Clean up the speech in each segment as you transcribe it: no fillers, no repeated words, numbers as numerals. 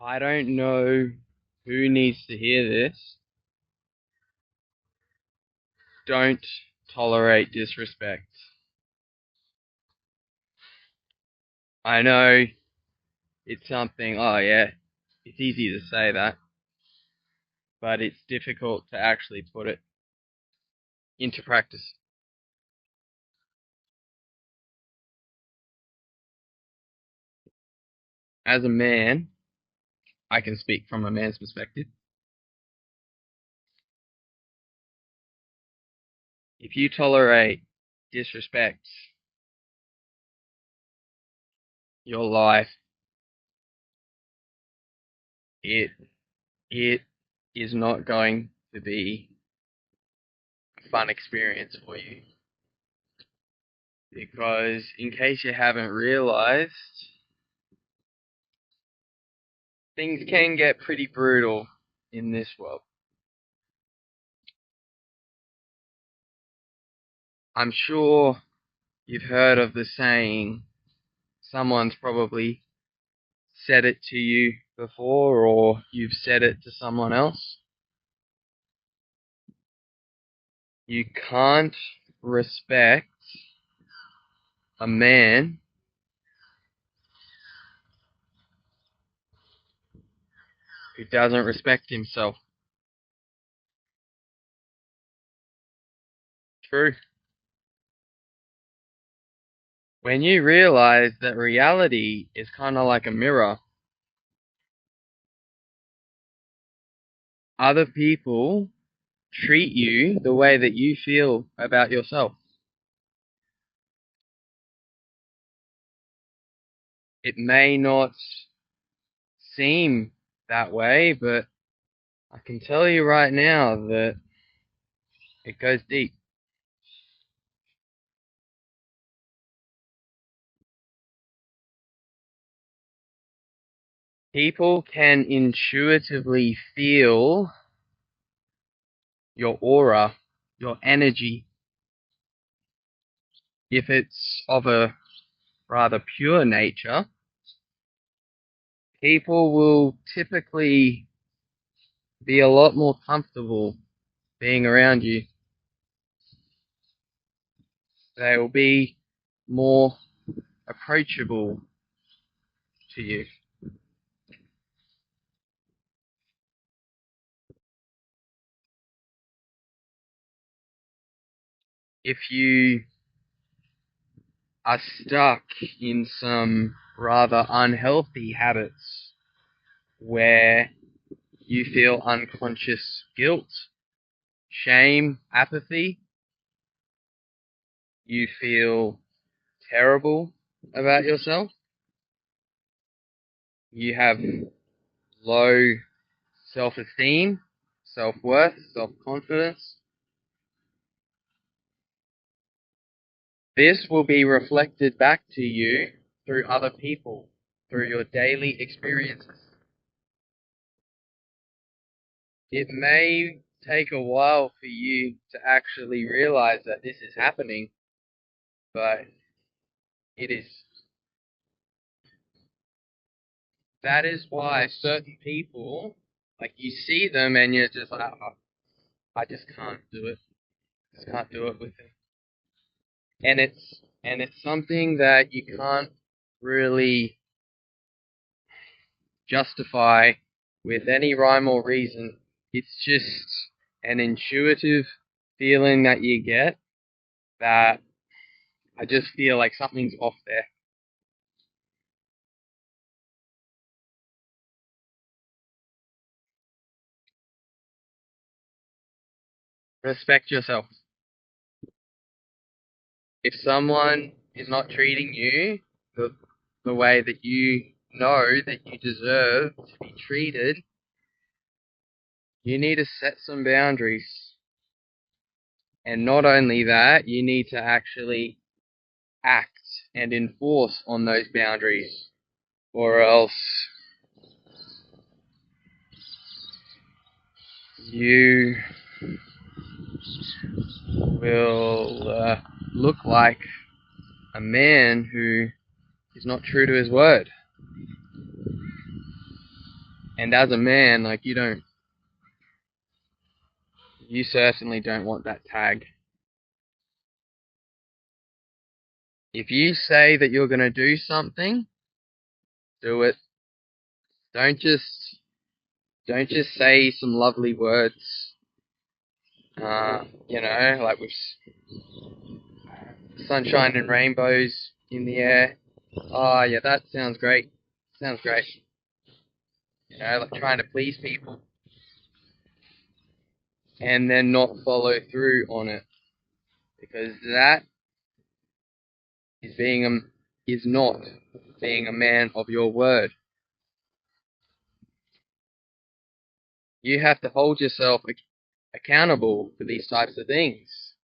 I don't know who needs to hear this. Don't tolerate disrespect. I know it's something, oh yeah, it's easy to say that, but it's difficult to actually put it into practice. As a man, I can speak from a man's perspective. If you tolerate disrespect, your life, it it is not going to be a fun experience for you. Because in case you haven't realized, things can get pretty brutal in this world. I'm sure you've heard of the saying, someone's probably said it to you before, or you've said it to someone else. You can't respect a man who doesn't respect himself. True. When you realize that reality is kind of like a mirror, other people treat you the way that you feel about yourself. It may not seem that way, but I can tell you right now that it goes deep. People can intuitively feel your aura, your energy. If it's of a rather pure nature, people will typically be a lot more comfortable being around you. They will be more approachable to you. If you are stuck in some rather unhealthy habits where you feel unconscious guilt, shame, apathy, you feel terrible about yourself, you have low self-esteem, self-worth, self-confidence, this will be reflected back to you through other people, through your daily experiences. It may take a while for you to actually realize that this is happening, but it is. That is why certain people, like you see them and you're just like, oh, I just can't do it. Just can't do it with them. And it's something that you can't really justify with any rhyme or reason. It's just an intuitive feeling that you get that I just feel like something's off there. Respect yourself. If someone is not treating you the way that you know that you deserve to be treated, you need to set some boundaries. And not only that, you need to actually act and enforce on those boundaries, or else you will look like a man who is not true to his word. And as a man, like, you certainly don't want that tag. If you say that you're going to do something, do it. Don't just say some lovely words. Like with sunshine and rainbows in the air. Oh yeah, that sounds great. Sounds great. Like trying to please people and then not follow through on it, because that is not being a man of your word. You have to hold yourself accountable for these types of things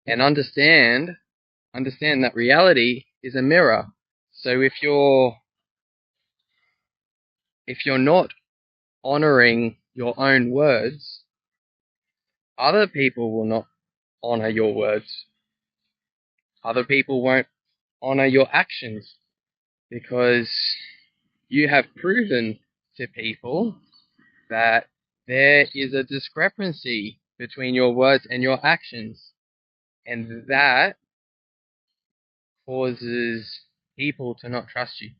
and understand that reality is a mirror. So if you're not honoring your own words, other people will not honor your words. Other people won't honor your actions, because you have proven to people that there is a discrepancy between your words and your actions, and that causes people to not trust you.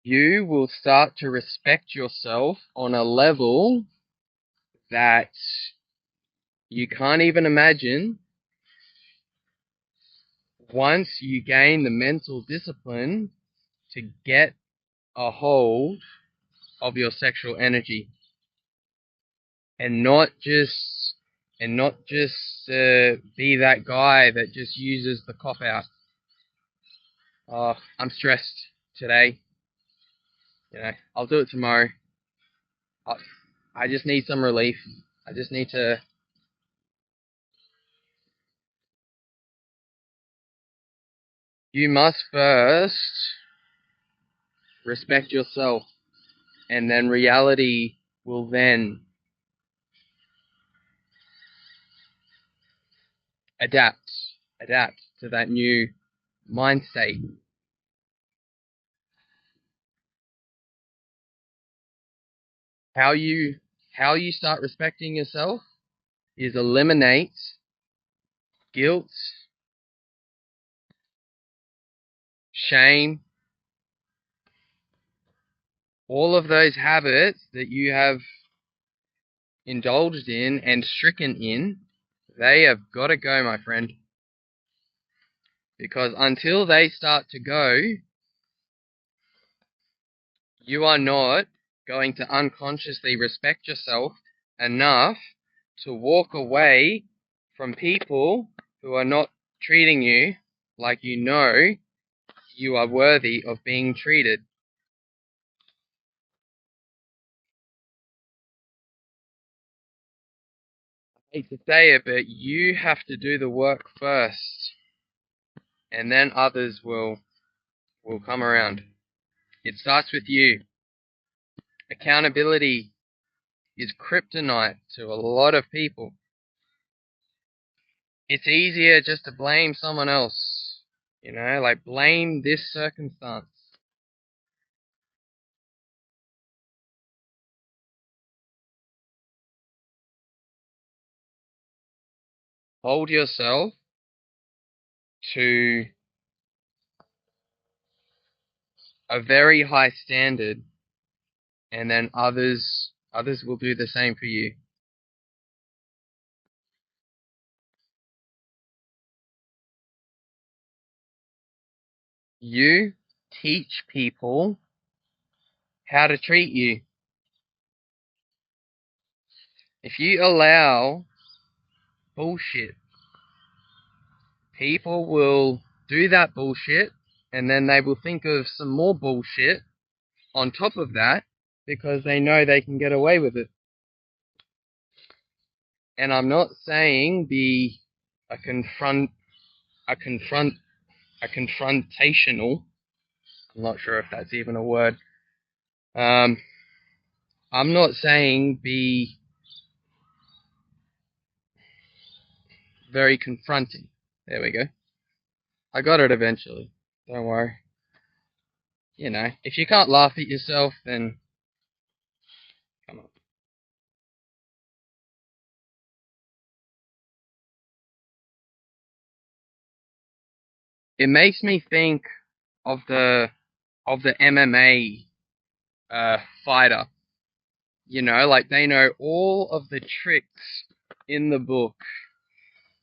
You will start to respect yourself on a level that you can't even imagine once you gain the mental discipline to get a hold of your sexual energy, and not just be that guy that just uses the cop out. Oh, I'm stressed today. I'll do it tomorrow. I just need some relief. I just need to. You must first respect yourself, and then reality will then adapt to that new mind state. How you start respecting yourself is eliminate guilt, shame, all of those habits that you have indulged in and stricken in. They have got to go, my friend. Because until they start to go, you are not going to unconsciously respect yourself enough to walk away from people who are not treating you like you are worthy of being treated. I hate to say it, but you have to do the work first, and then others will come around. It starts with you. Accountability is kryptonite to a lot of people. It's easier just to blame someone else, like blame this circumstance. Hold yourself to a very high standard, and then others will do the same for you. You teach people how to treat you. If you allow bullshit, people will do that bullshit, and then they will think of some more bullshit on top of that, because they know they can get away with it. And I'm not saying be a confrontational. I'm not sure if that's even a word. I'm not saying be very confronting. There we go. I got it eventually. Don't worry. You know, if you can't laugh at yourself, then come on. It makes me think of the MMA fighter. You know, like they know all of the tricks in the book.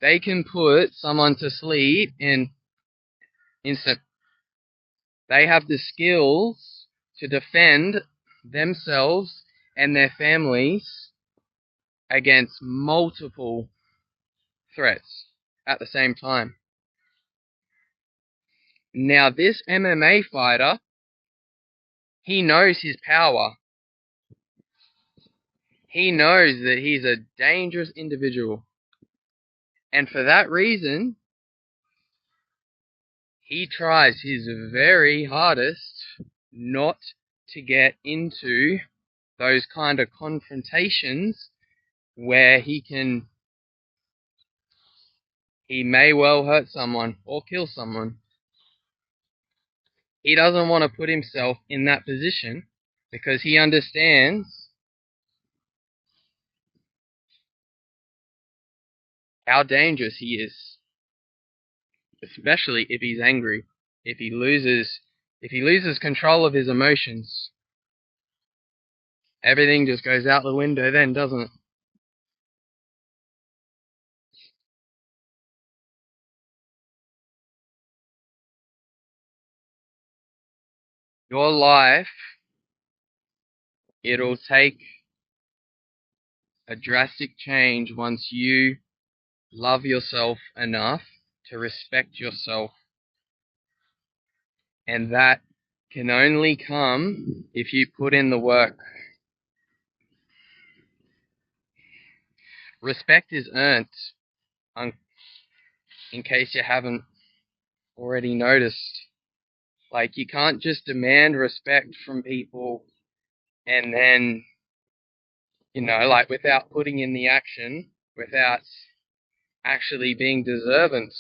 They can put someone to sleep in instant. They have the skills to defend themselves and their families against multiple threats at the same time. Now, this MMA fighter, he knows his power. He knows that he's a dangerous individual. And for that reason, he tries his very hardest not to get into those kind of confrontations where he may well hurt someone or kill someone. He doesn't want to put himself in that position because he understands how dangerous he is, especially if he's angry, if he loses control of his emotions. Everything just goes out the window then, doesn't it? Your life, it'll take a drastic change once you love yourself enough to respect yourself. And that can only come if you put in the work. Respect is earned, in case you haven't already noticed. Like, you can't just demand respect from people and then, you know, like without putting in the action, without actually being deserving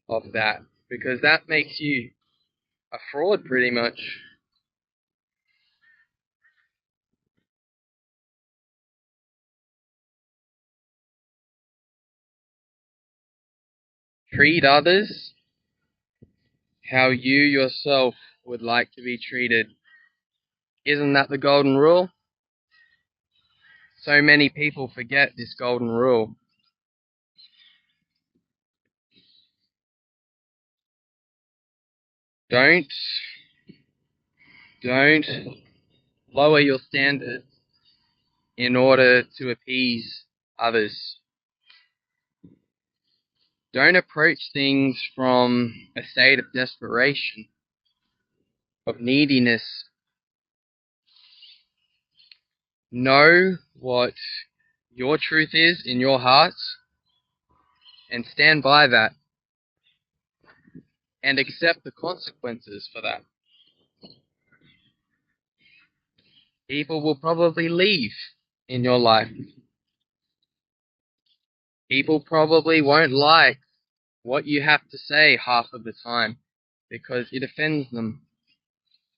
of that, because that makes you a fraud pretty much. Treat others how you yourself would like to be treated. Isn't that the golden rule? So many people forget this golden rule. Don't don't lower your standards in order to appease others. Don't approach things from a state of desperation, of neediness. Know what your truth is in your heart and stand by that and accept the consequences for that. People will probably leave in your life. People probably won't like what you have to say half of the time because it offends them.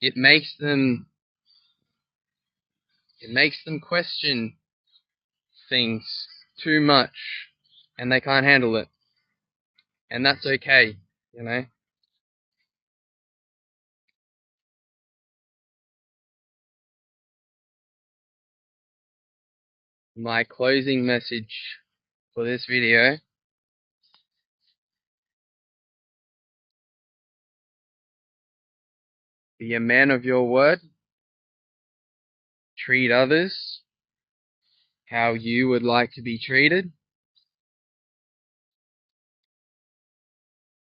It makes them question things too much and they can't handle it. And that's okay, you know. My closing message for this video: be a man of your word, treat others how you would like to be treated,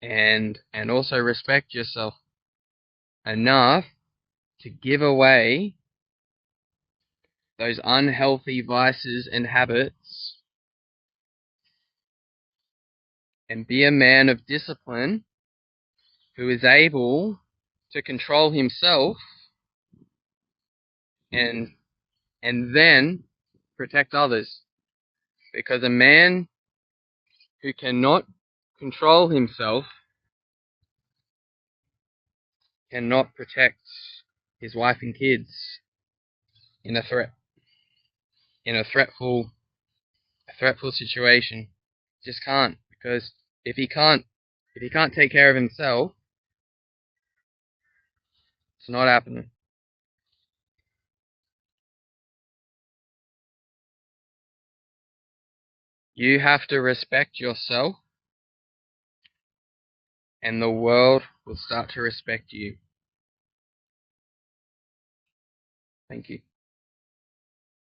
and also respect yourself enough to give away those unhealthy vices and habits and be a man of discipline who is able to control himself and then protect others. Because a man who cannot control himself cannot protect his wife and kids in a threatful situation. Just can't, because if he can't take care of himself, it's not happening. You have to respect yourself, and the world will start to respect you. Thank you.